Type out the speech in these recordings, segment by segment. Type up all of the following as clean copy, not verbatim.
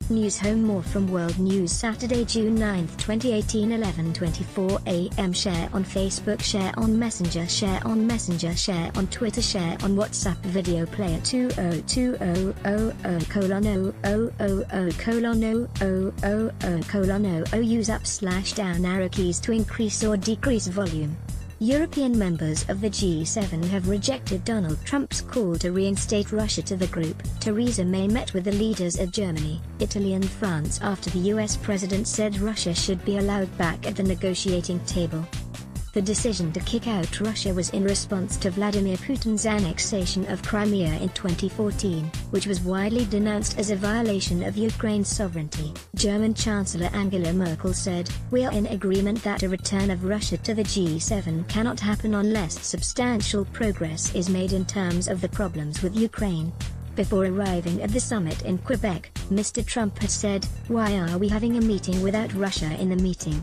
News Home. More from World News. Saturday, June 9, 2018, 11:24 a.m. Share on Facebook, share on Messenger, share on Messenger, share on Twitter, share on WhatsApp. Video player 202000:000:000:000. Use up /down arrow keys to increase or decrease volume. European members of the G7 have rejected Donald Trump's call to reinstate Russia to the group. Theresa May met with the leaders of Germany, Italy and France after the US president said Russia should be allowed back at the negotiating table. The decision to kick out Russia was in response to Vladimir Putin's annexation of Crimea in 2014, which was widely denounced as a violation of Ukraine's sovereignty. German Chancellor Angela Merkel said, "We are in agreement that a return of Russia to the G7 cannot happen unless substantial progress is made in terms of the problems with Ukraine." Before arriving at the summit in Quebec, Mr. Trump had said, "Why are we having a meeting without Russia in the meeting?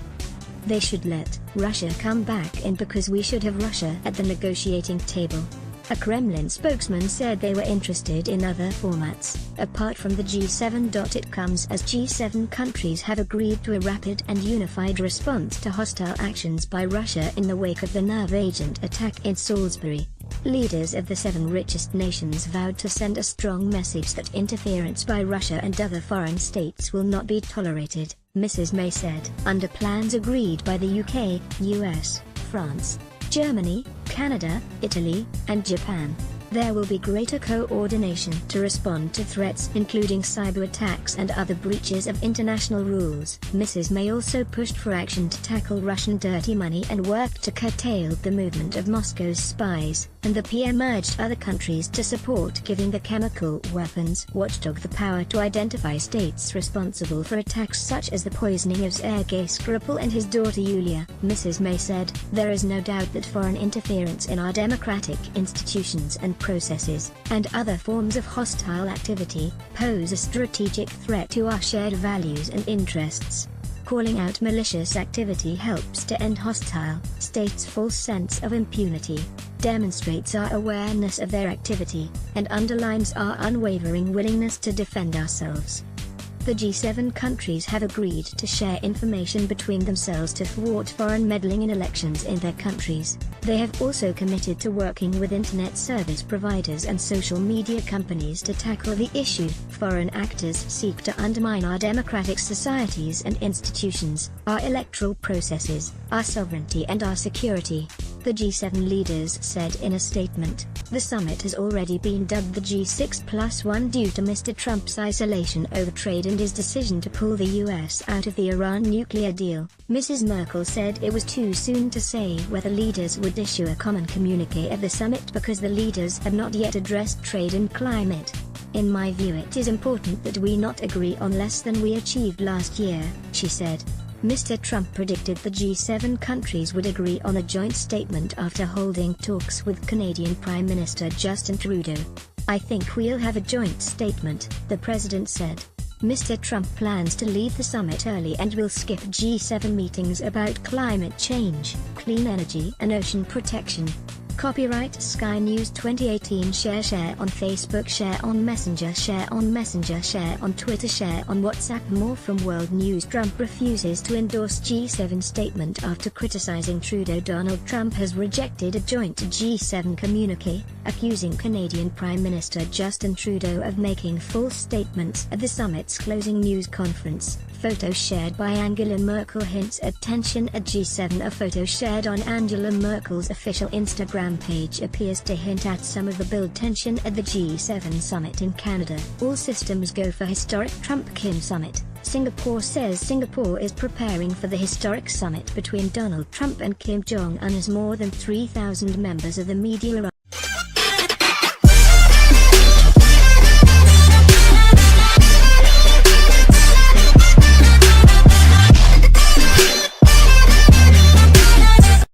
They should let Russia come back in because we should have Russia at the negotiating table." A Kremlin spokesman said they were interested in other formats, apart from the G7. It comes as G7 countries have agreed to a rapid and unified response to hostile actions by Russia in the wake of the nerve agent attack in Salisbury. Leaders of the 7 richest nations vowed to send a strong message that interference by Russia and other foreign states will not be tolerated, Mrs. May said. Under plans agreed by the UK, US, France, Germany, Canada, Italy, and Japan, there will be greater coordination to respond to threats including cyber attacks and other breaches of international rules. Mrs. May also pushed for action to tackle Russian dirty money and worked to curtail the movement of Moscow's spies, and the PM urged other countries to support giving the chemical weapons watchdog the power to identify states responsible for attacks such as the poisoning of Sergei Skripal and his daughter Yulia. Mrs. May said, "There is no doubt that foreign interference in our democratic institutions and processes, and other forms of hostile activity, pose a strategic threat to our shared values and interests. Calling out malicious activity helps to end hostile states' false sense of impunity, demonstrates our awareness of their activity, and underlines our unwavering willingness to defend ourselves." The G7 countries have agreed to share information between themselves to thwart foreign meddling in elections in their countries. They have also committed to working with internet service providers and social media companies to tackle the issue. Foreign actors seek to undermine our democratic societies and institutions, our electoral processes, our sovereignty and our security, the G7 leaders said in a statement. The summit has already been dubbed the G6+1 due to Mr. Trump's isolation over trade and his decision to pull the US out of the Iran nuclear deal. Mrs. Merkel said it was too soon to say whether leaders would issue a common communique at the summit because the leaders have not yet addressed trade and climate. "In my view, it is important that we not agree on less than we achieved last year," she said. Mr. Trump predicted the G7 countries would agree on a joint statement after holding talks with Canadian Prime Minister Justin Trudeau. "I think we'll have a joint statement," the president said. Mr. Trump plans to leave the summit early and will skip G7 meetings about climate change, clean energy and ocean protection. Copyright Sky News 2018. Share on Facebook, share on Messenger, share on Messenger, share on Twitter, share on WhatsApp. More from World News. Trump refuses to endorse G7 statement after criticizing Trudeau. Donald Trump has rejected a joint G7 communique, accusing Canadian Prime Minister Justin Trudeau of making false statements at the summit's closing news conference. Photo shared by Angela Merkel hints at tension at G7. A photo shared on Angela Merkel's official Instagram page appears to hint at some of the build tension at the G7 summit in Canada. All systems go for historic Trump-Kim summit. Singapore says Singapore is preparing for the historic summit between Donald Trump and Kim Jong-un as more than 3,000 members of the media